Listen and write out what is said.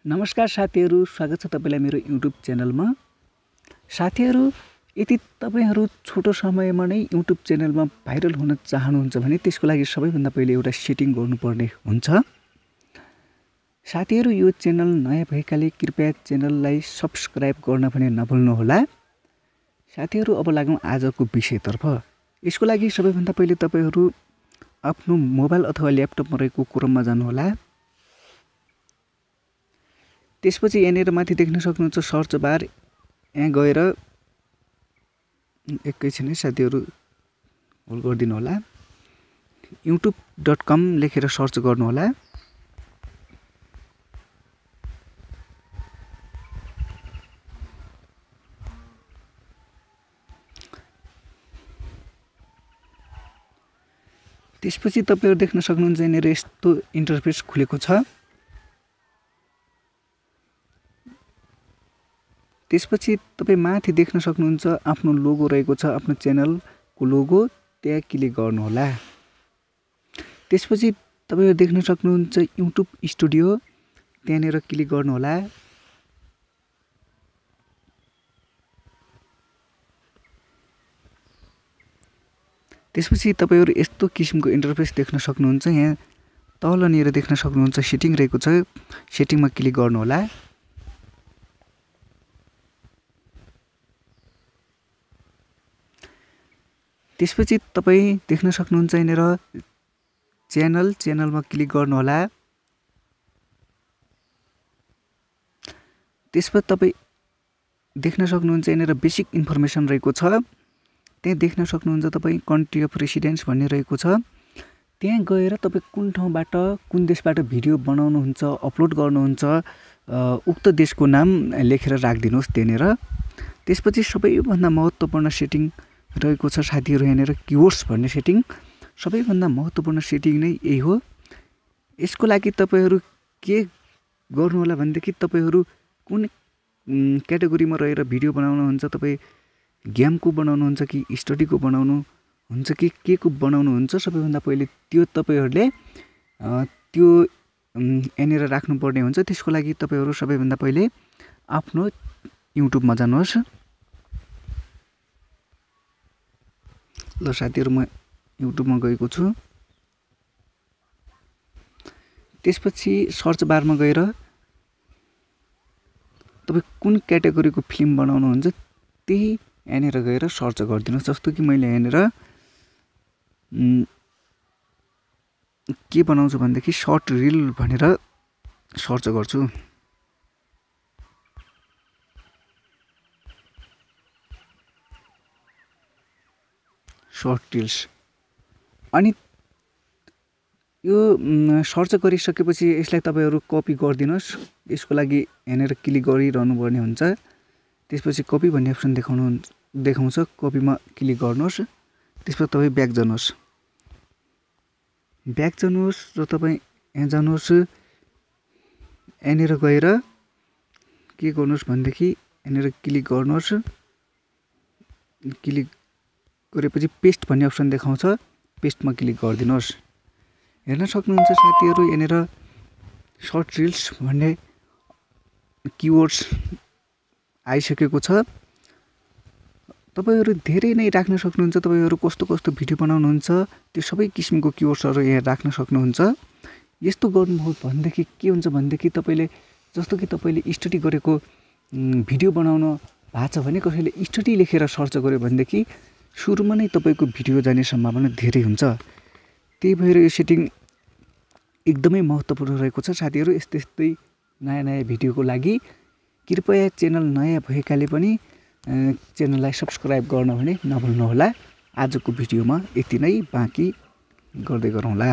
नमस्कार साथीहरु, स्वागत छ तपाईलाई मेरो YouTube च्यानलमा। साथीहरु, यदि तपाईहरु छोटो समयमा नै YouTube च्यानलमा भाइरल हुन चाहनुहुन्छ भने त्यसको लागि सबैभन्दा पहिले एउटा सेटिङ गर्नुपर्ने हुन्छ। साथीहरु, यो च्यानल नयाँ भएकाले कृपया च्यानललाई सब्स्क्राइब गर्न पनि नभुल्नु होला। साथीहरु, अब लागौं आजको विषयतर्फ। यसको लागि सबैभन्दा पहिले तपाईहरु आफ्नो मोबाइल अथवा ल्यापटपमा रहेको क्रोममा जानु होला। त्यसपछि यहाँनिर माथि देख्न सक्नुहुन्छ सर्च बार, यहाँ गएर एकैछिन है साथीहरु होल्ड गरिदिनु होला। youtube.com लेखेर सर्च गर्नु होला। त्यसपछि तपाईहरु देख्न सक्नुहुन्छ यहाँनिर यस्तो इन्टरफेस खुलेको छ। त्यसपछि तपाई माथि देख्न सक्नुहुन्छ आफ्नो लोगो रहेको छ, आफ्नो च्यानलको लोगो, त्यहाँ क्लिक गर्नु होला। त्यसपछि तपाईहरु देख्न सक्नुहुन्छ YouTube स्टुडियो, त्यहाँनिर क्लिक गर्नु होला। त्यसपछि तपाईहरु यस्तो किसिमको इन्टरफेस देख्न सक्नुहुन्छ। यहाँ तलनिर देख्न सक्नुहुन्छ सेटिङ रहेको छ, सेटिङमा क्लिक गर्नु होला। त्यसपछि तपाई देख्न सक्नुहुन्छ यहाँनिर च्यानलमा क्लिक गर्नु होला। त्यसपछि तपाई देख्न सक्नुहुन्छ यहाँनिर बेसिक इन्फर्मेसन रहेको छ। त्यहाँ देख्न सक्नुहुन्छ तपाई कन्ट्री अफ रेसिडेन्स भन्ने रहेको छ। त्यहाँ गएर तपाई कुन ठाउँबाट कुन देशबाट भिडियो बनाउनुहुन्छ, अपलोड गर्नुहुन्छ, उक्त देशको नाम लेखेर राखिदिनुहोस् त्यनेर। त्यसपछि सबैभन्दा महत्त्वपूर्ण सेटिङ रहेको छ साथीहरु, यहाँनिर कीवर्ड्स भन्ने सेटिङ। सबैभन्दा महत्त्वपूर्ण सेटिङ नै यही हो। यसको लागि तपाईहरु के गर्नु होला भन्देखि तपाईहरु कुन क्याटेगोरीमा रहेर भिडियो बनाउनुहुन्छ, तपाई गेमको बनाउनुहुन्छ कि स्टडीको बनाउनुहुन्छ कि केको बनाउनुहुन्छ, सबैभन्दा पहिले त्यो तपाईहरुले त्यो यहाँनिर राख्नुपर्ने हुन्छ। त्यसको लागि तपाईहरु सबैभन्दा पहिले आफ्नो युट्युबमा जानुहोस्। ल साथीहरु, म युट्युबमा गएको छु। त्यसपछि सर्च बारमा गएर तपाई कुन क्याटेगोरीको फिल्म बनाउनुहुन्छ त्यही यहाँनिर गएर सर्च गरिदिनुहोस्। जस्तो कि मैले यहाँनिर के बनाउँछु भन्देखि सर्ट रिल भनेर सर्च गर्छु। Short reels. अनि यो सर्च गरिसकेपछि यसलाई तपाईहरु कपी गरिदिनुहोस्। यसको लागि यहाँनिर क्लिक गरिरहनु पर्ने हुन्छ। त्यसपछि कपी भन्ने अप्सन देखाउँछ, कपीमा क्लिक गर्नुहोस्। त्यसपछि तपाई ब्याक जानुहोस्। र तपाई यहाँ जानुहोस्। यहाँनिर गएर के गर्नुहोस् भन्देखि यहाँनिर क्लिक गर्नुहोस्। क्लिक गरेपछि पेस्ट भन्ने अप्सन देखाउँछ, पेस्टमा क्लिक गरिदिनुहोस्। हेर्न सक्नुहुन्छ साथीहरु, यहाँनिर सर्ट रिल्स भन्ने कीवर्ड्स आइसकेको छ। तपाईहरु धेरै नै राख्न सक्नुहुन्छ। तपाईहरु कस्तो कस्तो भिडियो बनाउनुहुन्छ त्यो सबै किसिमको कीवर्ड्सहरु यहाँ राख्न सक्नुहुन्छ। यस्तो गर्नुभयो भन्देखि के हुन्छ भन्देखि तपाईले जस्तो कि तपाईले स्टडी गरेको भिडियो बनाउन भएको छ भने कसैले स्टडी लेखेर सर्च गर्यो भन्देखि सुरुमा नै तपाईको भिडियो जाने सम्भावना धेरै हुन्छ। त्यही भएर यो सेटिङ एकदमै महत्त्वपूर्ण रहेको छ साथीहरु। यस्तै नयाँ भिडियोको लागि कृपया च्यानल नयाँ भएकाले पनि च्यानललाई सब्स्क्राइब गर्न भने नभुल्नु होला। आजको भिडियोमा यति नै, बाँकी गर्दै गरौँला।